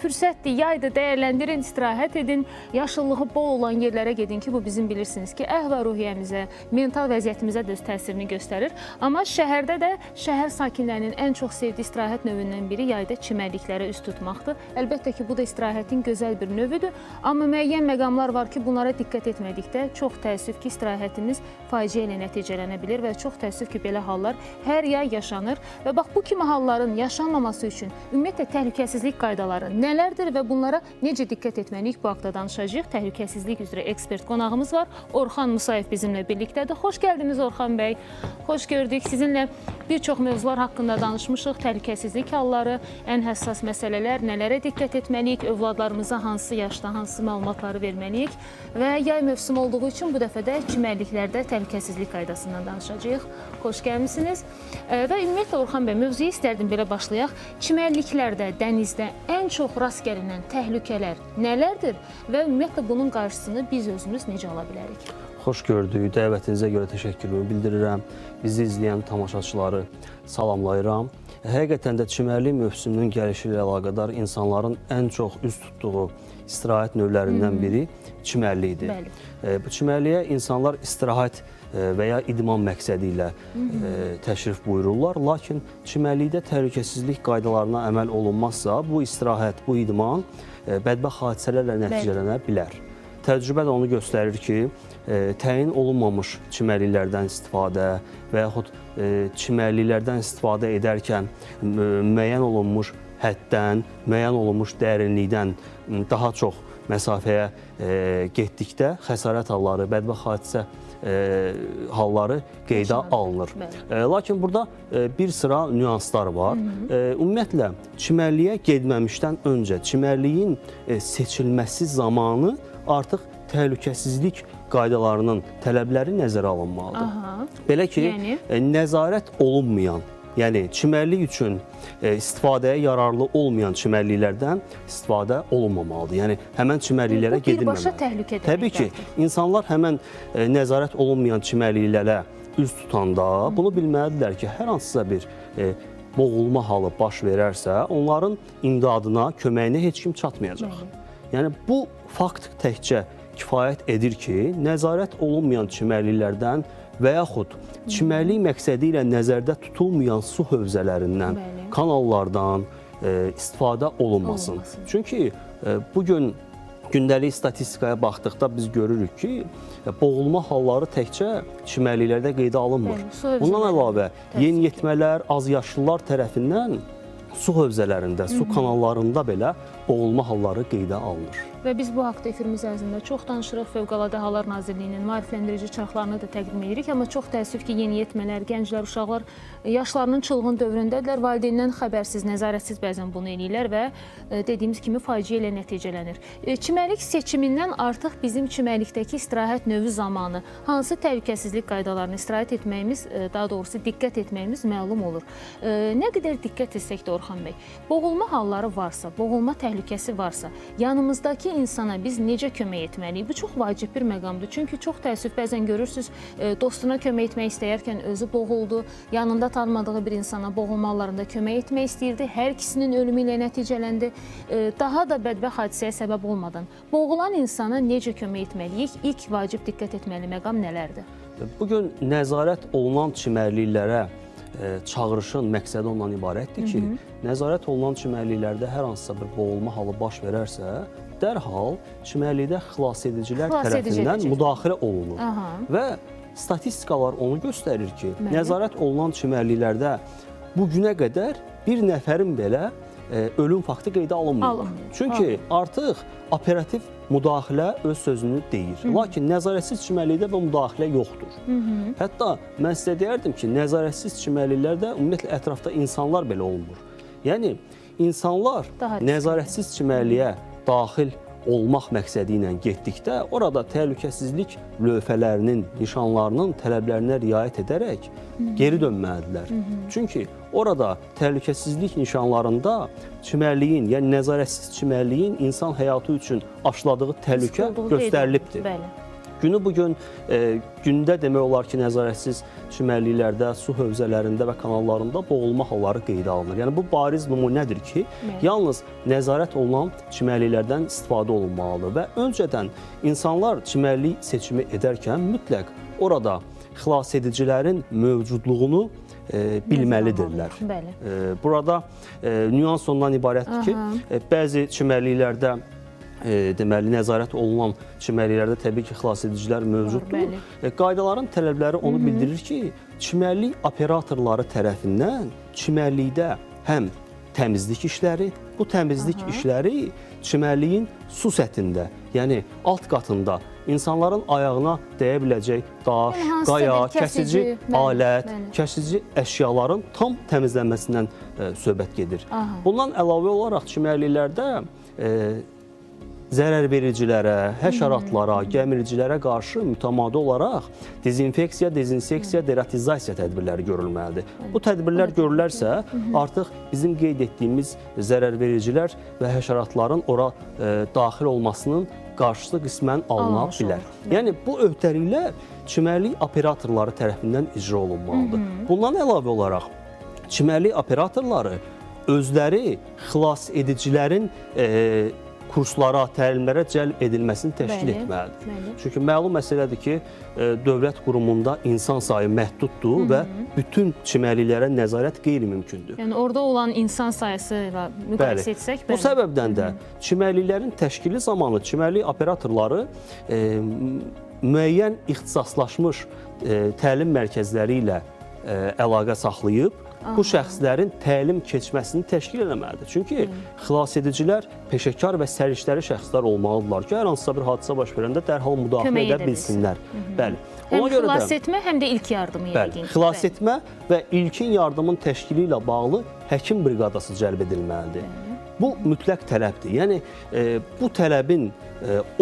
fürsətdir, yaydır, dəyərləndirin, istirahət edin, yaşıllığı bol olan yerlərə gedin ki, bu bizim bilirsiniz ki, əhval-ruhiyyəmizə, mental vəziyyətimizə də öz təsirini göstərir. Amma şəhərdə də şəhər sakinlərinin ən çox sevdiyi istirahət növündən biri yayda çimərliklərə üst tutmaqdır. Əlbəttə ki, bu da istirahətin gözəl bir növüdür. Amma müəyyən məqamlar var ki, bunlara diqqət etmədikdə çox təəssüf ki, istirahətimiz faciə ilə nəticələnə bilir və çox təəssüf ki, belə hallar hər yay yaşanır. Və bax, bu kimi halların yaşanmaması üçün ümumiyyətlə təhlükəsizlik qaydaları nələrdir və bunlara necə diqqət etməliyik, bu haqda danışacağıq. Təhlükəsizlik üzrə ekspert qonağımız var. Orxan Musayev bizimlə birlikdədir. Xoş gəldiniz Orxan bəy. Xoş gördük. Sizinlə bir çox mövzular haqqında danışmışıq. Təhlükəsizlik halları, ən həssas məsələlər, nələrə diqqət etməliyik, övladlarımıza hansı yaşda, hansı məlumatları verməliyik və yay mövsümü olduğu üçün bu dəfə də çimərliklərdə təhlükəsizlik qaydasından danışacağıq. Xoş gəlmişsiniz. Və ümumiyyətlə Orxan bəy, mövzuya istərdim belə başlayaq. Çimərliklərdə, dənizdə ən çox rast gəlinən təhlükələr nələrdir və ümumiyyətlə bunun qarşısını biz özümüz necə ala bilərik? Xoş gördük. Dəvətinizə görə təşəkkürümü bildirirəm. Bizi izləyən tamaşaçıları salamlayıram. Həqiqətən də çimərlik mövsümünün gəlişi ilə əlaqədar insanların ən çox üz tutduğu istirahət növlərindən biri çimərlikdir. Bu çimərliyə insanlar istirahət və ya idman məqsədi ilə təşrif buyururlar. Lakin çimərlikdə təhlükəsizlik qaydalarına əməl olunmazsa, bu istirahət, bu idman bədbəxt hadisələrlə nəticələnə bilər. Təcrübə də onu göstərir ki, təyin olunmamış çimərliklərdən istifadə və yaxud çimərliklərdən istifadə edərkən müəyyən olunmuş həddən, müəyyən olunmuş dərinlikdən daha çox məsafəyə getdikdə xəsarət halları, bədbəxt hadisə halları qeydə alınır. Lakin burada bir sıra nüanslar var. Ümumiyyətlə, çimərliyə getməmişdən öncə çimərliyin seçilməsi zamanı artıq təhlükəsizlik qaydalarının tələbləri nəzərə alınmalıdır. Belə ki, nəzarət olunmayan, yəni çimərlik üçün istifadəyə yararlı olmayan çimərliklərdən istifadə olunmamalıdır. Yəni həmən çimərliklərə gedilməməlidir. Bu birbaşa təhlükə deməkdir. Təbii ki, insanlar həmən nəzarət olunmayan çimərliklərə üz tutanda bunu bilməlidirlər ki, hər hansısa bir boğulma halı baş verərsə, onların imdadına, köməyinə heç kim çatmayacaq. Yəni bu fakt təkcə kifayət edir ki, nəzarət olunmayan çimərliklərdən və yaxud çimərlik məqsədi ilə nəzərdə tutulmayan su hövzələrindən, kanallardan istifadə olunmasın. Çünki bugün gündəlik statistikaya baxdıqda biz görürük ki, boğulma halları təkcə çimərliklərdə qeydə alınmır. Bundan əlavə, yeniyetmələr, azyaşlılar tərəfindən su hövzələrində, su kanallarında belə boğulma halları qeydə alınır. Və biz bu haqda efirimiz ərzində çox danışırıq. Fövqəladə Hallar Nazirliyinin maarifləndirici çarxlarını da təqdim edirik. Amma çox təəssüf ki, yeniyetmələr, gənclər, uşaqlar yaşlarının çılğın dövründədirlər. Valideyndən xəbərsiz, nəzarətsiz bəzən bunu eləyirlər və dediyimiz kimi faciə ilə nəticələnir. Çimərlik seçimindən artıq bizim çimərlikdəki istirahət növü zamanı hansı təhlükəsizlik qaydalarına istirahət etməyimiz, daha doğrusu diqqət etməyimiz məlum olur. Nə qədər diqqət etsək də Orxan bəy, boğulma halları varsa, boğulma təhlükəsi varsa, yanımızdakı insana biz necə kömək etməliyik? Bu çox vacib bir məqamdır. Çünki çox təəssüf bəzən görürsünüz, dostuna kömək etmək istəyərkən özü boğuldu, yanında tanımadığı bir insana boğulma hallarında kömək etmək istəyirdi, hər ikisinin ölümü ilə nəticələndi, daha da bədbəxt hadisəyə səbəb olmadan boğulan insana necə kömək etməliyik? İlk vacib diqqət etməli məqam nələrdir? Bugün nəzarət olunan çimərliklərə çağırışın məqsədi ondan ibarətdir ki, nəzarət olunan çimərliklərdə hər hansısa bir boğulma halı baş verərsə, dərhal çimərlikdə xilasedicilər tərəfindən müdaxilə olunur. Və statistikalar onu göstərir ki, nəzarət olunan çimərliklərdə bu günə qədər bir nəfərin belə ölüm faktı qeydə alınmır. Çünki artıq operativ müdaxilə öz sözünü deyir. Lakin nəzarətsiz çimərlikdə bu müdaxilə yoxdur. Hətta mən sizə deyərdim ki, nəzarətsiz çimərliklərdə ümumiyyətlə ətrafda insanlar belə olmur. Yəni, insanlar nəzarətsiz çimərliyə daxil olmaq məqsədi ilə getdikdə orada təhlükəsizlik lövhələrinin, nişanlarının tələblərinə riayət edərək geri dönməlidirlər. Çünki orada təhlükəsizlik nişanlarında çimərliyin, yəni nəzarətsiz çimərliyin insan həyatı üçün aşıladığı təhlükə göstərilibdir. Günü bugün gündə demək olar ki, nəzarətsiz çimərliklərdə, su hövzələrində və kanallarında boğulma halları qeydə alınır. Yəni bu bariz nümunədir ki, yalnız nəzarət olunan çimərliklərdən istifadə olunmalıdır və öncədən insanlar çimərlik seçimi edərkən mütləq orada xilasedicilərin mövcudluğunu bilməlidirlər. Burada nüans ondan ibarətdir ki, bəzi çimərliklərdə deməli nəzarət olunan çimərliklərdə təbii ki, xilasedicilər mövcuddur. Qaydaların tələbləri onu bildirir ki, çimərlik operatorları tərəfindən çimərlikdə həm təmizlik işləri, bu təmizlik işləri çimərliyin su səthində, yəni alt qatında insanların ayağına dəyə biləcək daş, qaya, kəsici alət, kəsici əşyaların tam təmizlənməsindən söhbət gedir. Bundan əlavə olaraq çimərliklərdə zərərvericilərə, həşəratlara, gəmiricilərə qarşı mütəmadi olaraq dezinfeksiya, dezinseksiya, deratizasiya tədbirləri görülməlidir. Bu tədbirlər görülərsə, artıq bizim qeyd etdiyimiz zərərvericilər və həşəratların ora daxil olmasının qarşısı qismən alına bilər. Yəni, bu öhdəliklər çimərlik operatorları tərəfindən icra olunmalıdır. Bundan əlavə olaraq, çimərlik operatorları özləri xilas edicilərin kurslara, təlimlərə cəlb edilməsini təşkil etməlidir. Çünki məlum məsələdir ki, dövlət qurumunda insan sayı məhduddur və bütün çimərliklərə nəzarət qeyri-mümkündür. Yəni, orada olan insan sayısı ilə müqayisə etsək, bu səbəbdən də çimərliklərin təşkili zamanı çimərlik operatorları müəyyən ixtisaslaşmış təlim mərkəzləri ilə əlaqə saxlayıb, bu şəxslərin təlim keçməsini təşkil eləməlidir. Çünki xilasedicilər peşəkar və səriştəli şəxslər olmalıdırlar ki, hər hansısa bir hadisə baş verəndə dərhal müdaxilə edə bilsinlər. Bəli. Həm xilas etmə, həm də ilk yardımı yəqin. Xilas etmə və ilkin yardımın təşkili ilə bağlı həkim briqadası cəlb edilməlidir. Bu mütləq tələbdir. Yəni, bu tələbin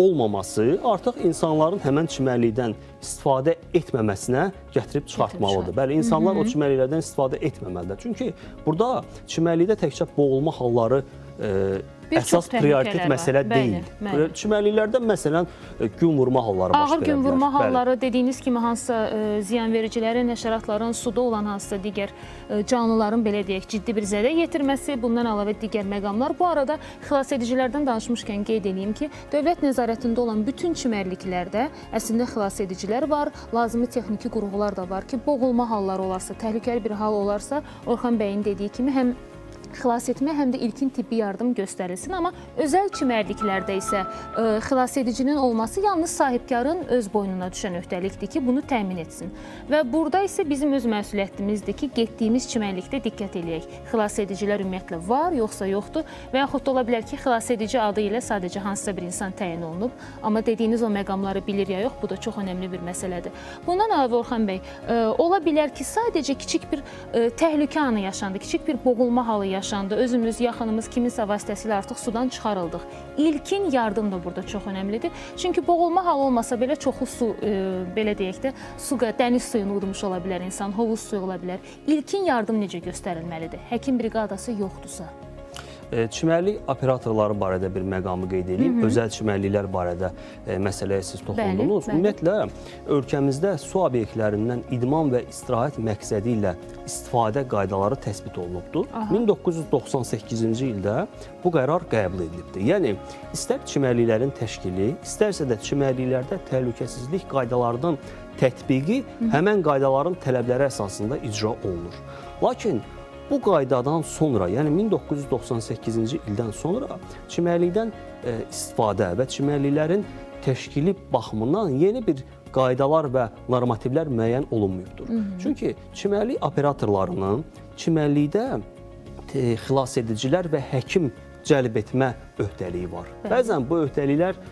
olmaması artıq insanların həmən çimərlikdən istifadə etməməsinə gətirib çıxartmalıdır. Bəli, insanlar o çimərliklərdən istifadə etməməlidir. Çünki burada çimərlikdə təkcə boğulma halları əsas prioritet məsələ deyil. Çimərliklərdə məsələn gün vurma halları baş verə bilər. Ağır gün vurma halları dediyiniz kimi hansısa ziyanvericilərin, həşəratların, suda olan hansısa digər canlıların belə deyək ciddi bir zədə yetirməsi, bundan əlavə digər məqamlar. Bu arada xilasedicilərdən danışmışkən qeyd edeyim ki, dövlət nəzarətində olan bütün çimərliklərdə əslində xilasedicilər var, lazımi texniki qurğular da var ki, boğulma halları olarsa, təhlükəli bir hal olarsa, Orxan bəyin dediyi kimi həm xilas etmə, həm də ilkin tibbi yardım göstərilsin. Amma özəl çimərliklərdə isə xilasedicinin olması yalnız sahibkarın öz boynuna düşən öhdəlikdir ki, bunu təmin etsin. Və burada isə bizim öz məsuliyyətimizdir ki, getdiyimiz çimərlikdə diqqət eləyək. Xilasedicilər ümumiyyətlə var, yoxsa yoxdur və yaxud da ola bilər ki, xilasedici adı ilə sadəcə hansısa bir insan təyin olunub. Amma dediyiniz o məqamları bilir ya yox, bu da çox önəmli bir məsələdir. Bundan əlavə Orxan bəy, ola bilər ki, sadəcə kiçik bir təhlükə anı yaşandı, kiçik bir boğulma halı yaşandı. Özümüz, yaxınımız kiminsə vasitəsilə artıq sudan çıxarıldıq. İlkin yardım da burada çox önəmlidir. Çünki boğulma halı olmasa belə çoxu su, belə deyək də, dəniz suyunu udmuş ola bilər insan, hovuz suyu ola bilər. İlkin yardım necə göstərilməlidir? Həkim briqadası yoxdursa? Çimərlik operatorları barədə bir məqamı qeyd edeyim. Özəl çimərliklər barədə məsələyə siz toxundunuz. Ümumiyyətlə, ölkəmizdə su obyektlərindən idman və istirahət məqsədi ilə istifadə qaydaları təsbit olunubdur. 1998-ci ildə bu qərar qəbul edilibdir. Yəni, istər çimərliklərin təşkili, istərsə də çimərliklərdə təhlükəsizlik qaydalarının tətbiqi həmən qaydaların tələbləri əsasında icra olunur. Lakin bu qaydadan sonra, yəni 1998-ci ildən sonra çimərlikdən istifadə və çimərliklərin təşkili baxımından yeni bir qaydalar və normativlər müəyyən olunmuyubdur. Çünki çimərlik operatorlarının çimərlikdə xilasedicilər və həkim cəlb etmə öhdəliyi var. Bəzən bu öhdəliklər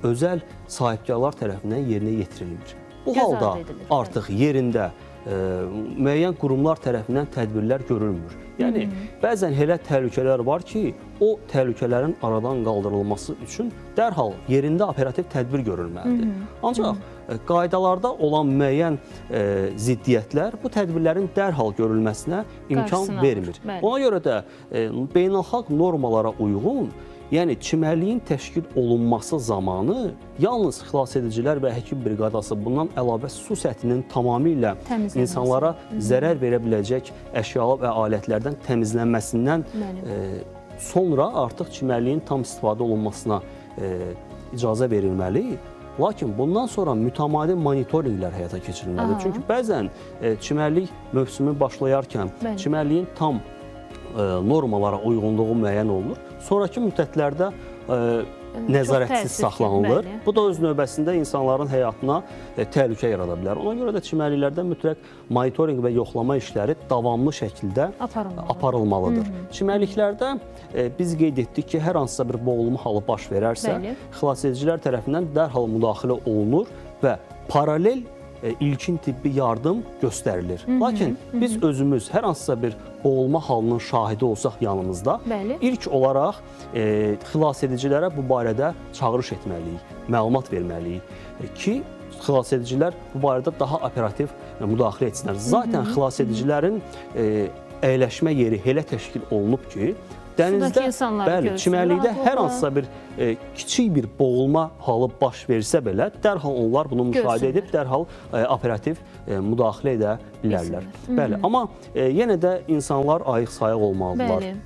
özəl sahibkarlar tərəfindən yerinə yetirilmir. Bu halda artıq yerində müəyyən qurumlar tərəfindən tədbirlər görülmür. Yəni, bəzən elə təhlükələr var ki, o təhlükələrin aradan qaldırılması üçün dərhal yerində operativ tədbir görülməlidir. Ancaq qaydalarda olan müəyyən ziddiyyətlər bu tədbirlərin dərhal görülməsinə imkan vermir. Ona görə də beynəlxalq normalara uyğun Yəni çimərliyin təşkil olunması zamanı yalnız xilasedicilər və həkim briqadası, bundan əlavə su səthinin tamamilə Təmizlənməsi. insanlara zərər verə biləcək əşyalar və alətlərdən təmizlənməsindən sonra artıq çimərliyin tam istifadə olunmasına icazə verilməli. Lakin bundan sonra mütəmadi monitorinqlər həyata keçirilməlidir. Çünki bəzən çimərlik mövsümü başlayarkən çimərliyin tam normalara uyğunluğu müəyyən olunur. Sonrakı müddətlərdə nəzarətsiz saxlanılır. Bu da öz növbəsində insanların həyatına təhlükə yarada bilər. Ona görə də çimərliklərdə mütləq monitorinq və yoxlama işləri davamlı şəkildə aparılmalıdır. Çimərliklərdə biz qeyd etdik ki, hər hansısa bir boğulma halı baş verərsə, xilasedicilər tərəfindən dərhal müdaxilə olunur və paralel ilkin tibbi yardım göstərilir. Lakin biz özümüz hər hansısa bir boğulma halının şahidi olsaq yanımızda, ilk olaraq xilasedicilərə bu barədə çağırış etməliyik, məlumat verməliyik ki, xilasedicilər bu barədə daha operativ müdaxilə etsinlər. Zaten xilasedicilərin əyləşmə yeri elə təşkil olunub ki, dənizdə, bəli, çimərlikdə hər hansısa bir kiçik bir boğulma halı baş versə belə, dərhal onlar bunu müşahidə edib, dərhal operativ müdaxilə edə bilərlər. Bəli, amma yenə də insanlar ayıq-sayıq olmalıdırlar.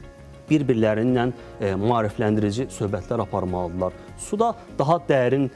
Bir-birlərinlə maarifləndirici söhbətlər aparmalıdırlar. Suda daha dərin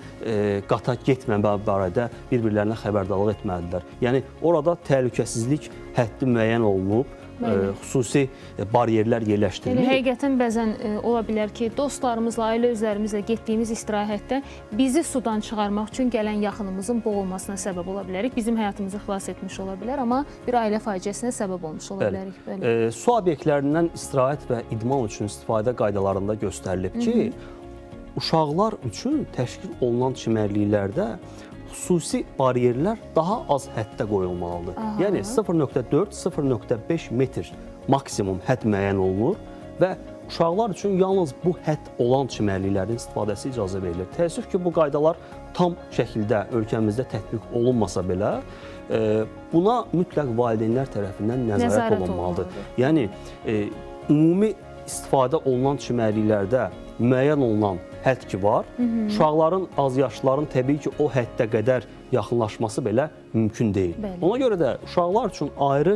qata getməmə barədə bir-birlərinə xəbərdarlıq etməlidirlər. Yəni, orada təhlükəsizlik həddi müəyyən olunub, xüsusi baryerlər yerləşdirilir. Yəni, həqiqətən bəzən ola bilər ki, dostlarımızla, ailə üzvlərimizlə getdiyimiz istirahətdə bizi sudan çıxarmaq üçün gələn yaxınımızın boğulmasına səbəb ola bilərik. Bizim həyatımızı xilas etmiş ola bilər, amma bir ailə faciəsinə səbəb olmuş ola bilərik. Su obyektlərindən istirahət və idman üçün istifadə qaydalarında göstərilib ki, uşaqlar üçün təşkil olunan çimərliklərdə xüsusi baryerlər daha az həddə qoyulmalıdır. Yəni 0.4-0.5 metr maksimum hədd müəyyən olunur və uşaqlar üçün yalnız bu hədd olan çimərliklərin istifadəsi icazə verilir. Təəssüf ki, bu qaydalar tam şəkildə ölkəmizdə tətbiq olunmasa belə, buna mütləq valideynlər tərəfindən nəzarət olunmalıdır. Yəni, ümumi istifadə olunan çimərliklərdə müəyyən olunan hədd ki var, uşaqların, azyaşlıların təbii ki, o həddə qədər yaxınlaşması belə mümkün deyil. Ona görə də uşaqlar üçün ayrı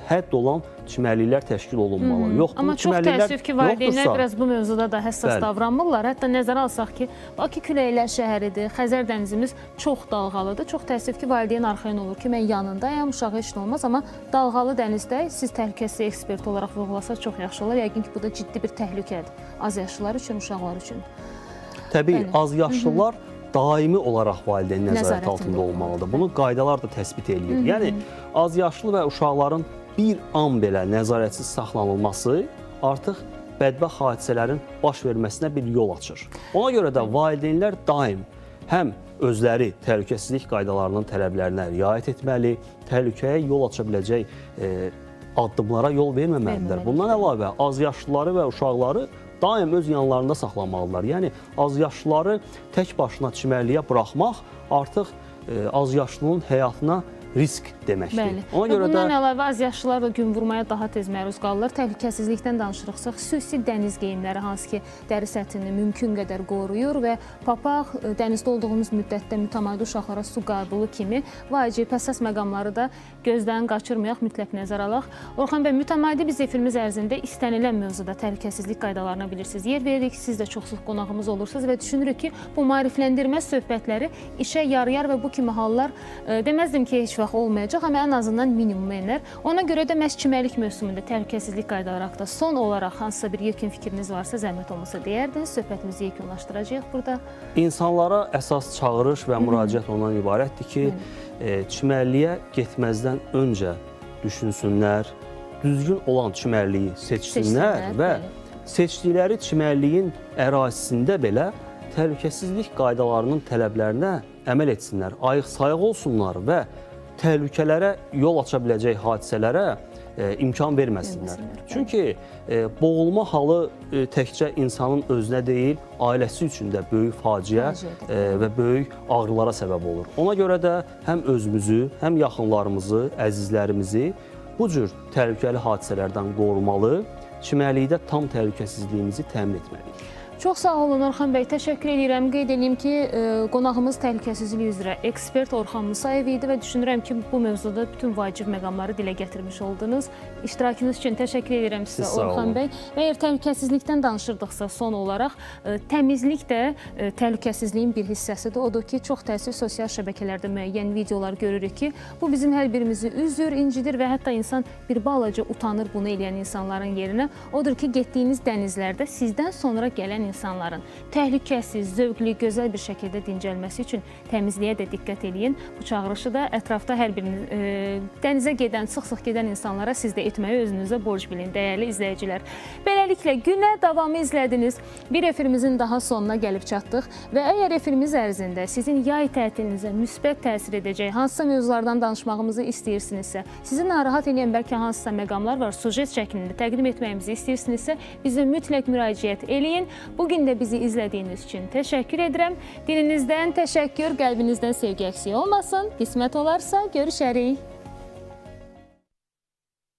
hədd olan çimərliklər təşkil olunmalı. Amma çox təəssüf ki, valideynlər biraz bu mövzuda da həssas davranmırlar. Hətta nəzərə alsaq ki, Bakı küləklər şəhəridir, Xəzər dənizimiz çox dalğalıdır. Çox təəssüf ki, valideyn arxayın olur ki, mən yanındayam, uşağı heç nə olmaz. Amma dalğalı dənizdə siz təhlükəsizlik eksperti olaraq vurğulasanız çox yaxşı olar. Yəqin ki, bu da ciddi bir təhlükədir. Az yaşlılar üçün, uşaqlar üçün. Təbii, az yaşlılar daimi olaraq valideyn nəzarət altında olmalıdır. Bunu qaydalar da təsbit eləyir. Yəni, az yaşlı və uşaqların bir an belə nəzarətsiz saxlanılması artıq bədbəxt hadisələrin baş verməsinə bir yol açır. Ona görə də valideynlər daim həm özləri təhlükəsizlik qaydalarının tələblərinə riayət etməli, təhlükəyə yol aça biləcək addımlara yol verməməlidirlər. Bundan əlavə, az yaşlıları və uşaqları daim öz yanlarında saxlamalıdırlar. Yəni, az yaşlıları tək başına çimərliyə buraxmaq artıq az yaşlının həyatına risk deməkdir. Bundan əlavə az yaşlılar da gün vurmaya daha tez məruz qalırlar. Təhlükəsizlikdən danışırıqsa, xüsusi dəniz geyimləri hansı ki, dəri səthini mümkün qədər qoruyur və papaq dənizdə olduğumuz müddətdə mütəmadi uşaqlara su qəbulu kimi vacib əsas məqamları da gözdən qaçırmayaq, mütləq nəzər alaq. Orxan bəy, mütəmadi biz efirimiz ərzində istənilən mövzuda təhlükəsizlik qaydalarına bilirsiniz. Yer veririk, siz də çox sıx qonağımız olursunuz və düşünürük ki, bu maarifləndirmə söhbətləri işə yarayar və bu kimi hallar deməzdim ki, heç vaxt olmayacaq, amma ən azından minimum enər. Ona görə də məhz çimərlik mövsümündə təhlükəsizlik qaydaları haqqında son olaraq hansısa bir yekun fikriniz varsa, zəhmət olmasa deyərdiniz. Söhbətimizi yekunlaşdıracağıq burada. İnsanlara əsas çağırış və müraciət ondan ibarətdir ki, çimərliyə getməzdən öncə düşünsünlər, düzgün olan çimərliyi seçsinlər və seçdikləri çimərliyin ərazisində belə təhlükəsizlik qaydalarının tələblərinə əməl etsinlər, ayıq-sayıq olsunlar və təhlükələrə yol aça biləcək hadisələrə imkan verməsinlər. Çünki boğulma halı təkcə insanın özünə deyil, ailəsi üçün də böyük faciə və böyük ağrılara səbəb olur. Ona görə də həm özümüzü, həm yaxınlarımızı, əzizlərimizi bu cür təhlükəli hadisələrdən qorumalı, çimərlikdə tam təhlükəsizliyimizi təmin etməliyik. Çox sağ olun Orxan bəy, təşəkkür edirəm. Qeyd edeyim ki, qonağımız təhlükəsizlik üzrə ekspert Orxan Musayev idi və düşünürəm ki, bu mövzuda bütün vacib məqamları dilə gətirmiş oldunuz. İştirakınız üçün təşəkkür edirəm sizə Orxan bəy. Və əgər təhlükəsizlikdən danışırdıqsa son olaraq, təmizlik də təhlükəsizliyin bir hissəsidir. Odur ki, çox təəssüf sosial şəbəkələrdə müəyyən videolar görürük ki, bu bizim hər birimizi üzür, incidir və hətta insan bir balaca utanır bunu eləyən insanların yerinə. Odur ki, getdiyiniz dənizlərdə sizdən sonra gələn insanların təhlükəsiz, zövqlü, gözəl bir şəkildə dincəlməsi üçün təmizliyə də diqqət edin. Bu çağırışı da ətrafda hər biriniz dənizə gedən, sıx-sıx gedən insanlara siz də etməyi özünüzə borc bilin, dəyərli izləyicilər. Beləliklə, günə davamı izlədiniz. Bir efirimizin daha sonuna gəlib çatdıq və əgər efirimiz ərzində sizin yay tətilinizə müsbət təsir edəcək hansısa mövzulardan danışmağımızı istəyirsinizsə, sizi narahat edən bəlkə hansısa məqamlar var, sujet şəklində təqdim etməyimizi istəyirsinizsə, bizə mütləq müraciət eləyin. Bugün də bizi izlədiyiniz üçün təşəkkür edirəm. Dilinizdən təşəkkür, qəlbinizdən sevgi əksiyi olmasın. Qismət olarsa görüşərik.